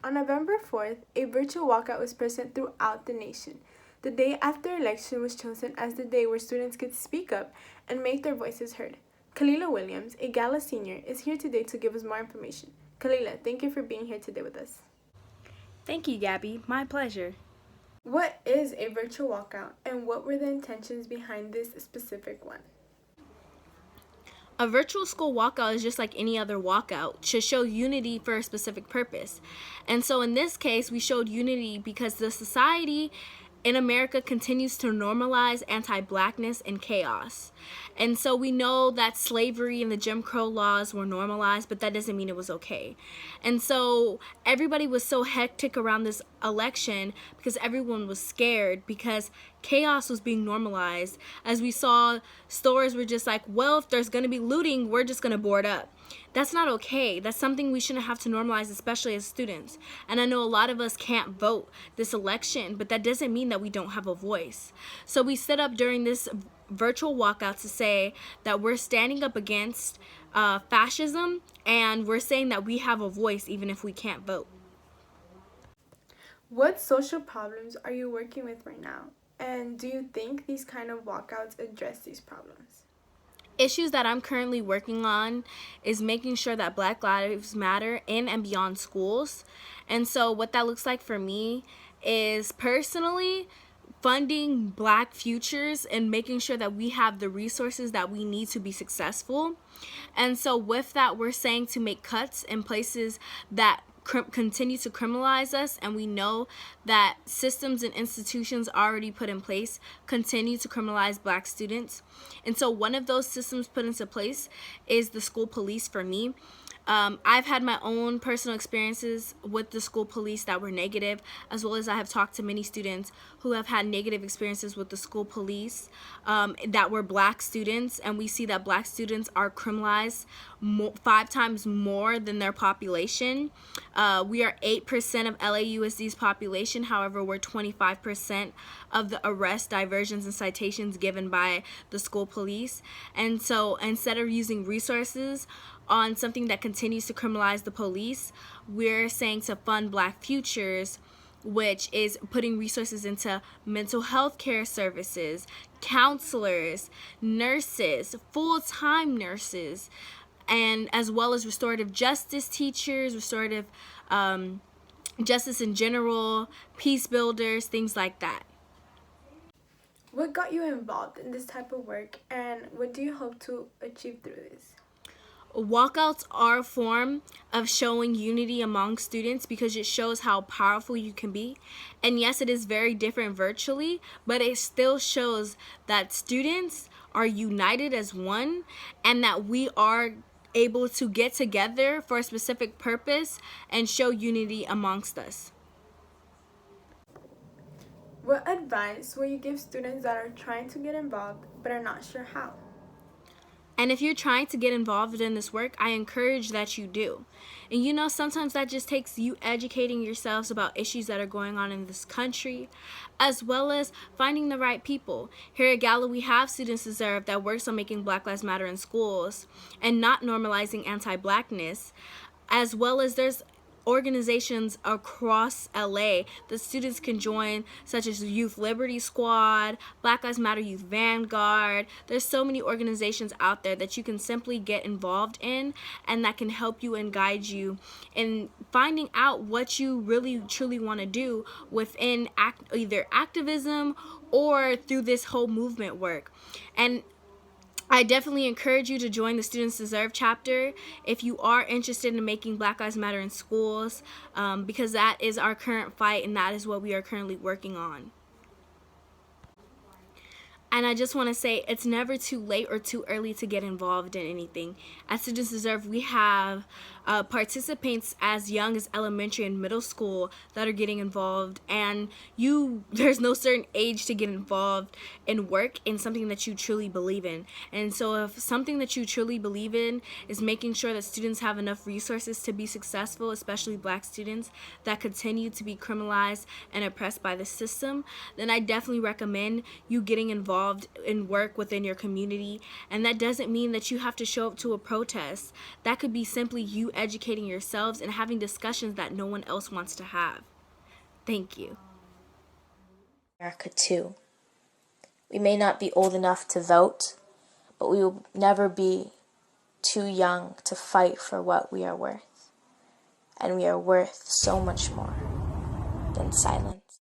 On November 4th, a virtual walkout was present throughout the nation. The day after election was chosen as the day where students could speak up and make their voices heard. Kahlila Williams, a Gala senior, is here today to give us more information. Kahlila, thank you for being here today with us. Thank you, Gabby. My pleasure. What is a virtual walkout, and what were the intentions behind this specific one? A virtual school walkout is just like any other walkout, to show unity for a specific purpose. And so in this case, we showed unity because the society in America continues to normalize anti-blackness and chaos. And so we know that slavery and the Jim Crow laws were normalized, but that doesn't mean it was okay. And so everybody was so hectic around this election because everyone was scared because chaos was being normalized. As we saw, stores were just like, well, if there's going to be looting, we're just going to board up. That's not okay. That's something we shouldn't have to normalize, especially as students. And I know a lot of us can't vote this election, but that doesn't mean that we don't have a voice. So we stood up during this virtual walkout to say that we're standing up against fascism, and we're saying that we have a voice even if we can't vote. What social problems are you working with right now? And do you think these kind of walkouts address these problems? Issues that I'm currently working on is making sure that Black Lives Matter in and beyond schools. And so what that looks like for me is personally funding Black futures and making sure that we have the resources that we need to be successful. And so with that, we're saying to make cuts in places that continue to criminalize us, and we know that systems and institutions already put in place continue to criminalize Black students. And so one of those systems put into place is the school police for me. I've had my own personal experiences with the school police that were negative, as well as I have talked to many students who have had negative experiences with the school police that were Black students, and we see that Black students are criminalized 5 times more than their population. We are 8% of LAUSD's population, however, we're 25% of the arrests, diversions, and citations given by the school police. And so instead of using resources on something that continues to criminalize the police, we're saying to fund Black futures, which is putting resources into mental health care services, counselors, nurses, full-time nurses, and as well as restorative justice teachers, restorative justice in general, peace builders, things like that. What got you involved in this type of work, and what do you hope to achieve through this? Walkouts are a form of showing unity among students because it shows how powerful you can be. And yes, it is very different virtually, but it still shows that students are united as one and that we are able to get together for a specific purpose and show unity amongst us. What advice will you give students that are trying to get involved but are not sure how? And if you're trying to get involved in this work, I encourage that you do. And you know, sometimes that just takes you educating yourselves about issues that are going on in this country, as well as finding the right people. Here at Gala, we have Students Deserve that works on making Black Lives Matter in schools and not normalizing anti-Blackness, as well as there's organizations across LA that students can join, such as Youth Liberty Squad, Black Lives Matter Youth Vanguard. There's so many organizations out there that you can simply get involved in and that can help you and guide you in finding out what you really truly want to do within either activism or through this whole movement work. And I definitely encourage you to join the Students Deserve chapter if you are interested in making Black Lives Matter in schools, because that is our current fight and that is what we are currently working on. And I just want to say it's never too late or too early to get involved in anything. At Students Deserve, we have participants as young as elementary and middle school that are getting involved, and there's no certain age to get involved in work in something that you truly believe in. And so if something that you truly believe in is making sure that students have enough resources to be successful, especially Black students that continue to be criminalized and oppressed by the system, then I definitely recommend you getting involved involved in work within your community, and that doesn't mean that you have to show up to a protest. That could be simply you educating yourselves and having discussions that no one else wants to have. Thank you. America too. We may not be old enough to vote, but we will never be too young to fight for what we are worth. And we are worth so much more than silence.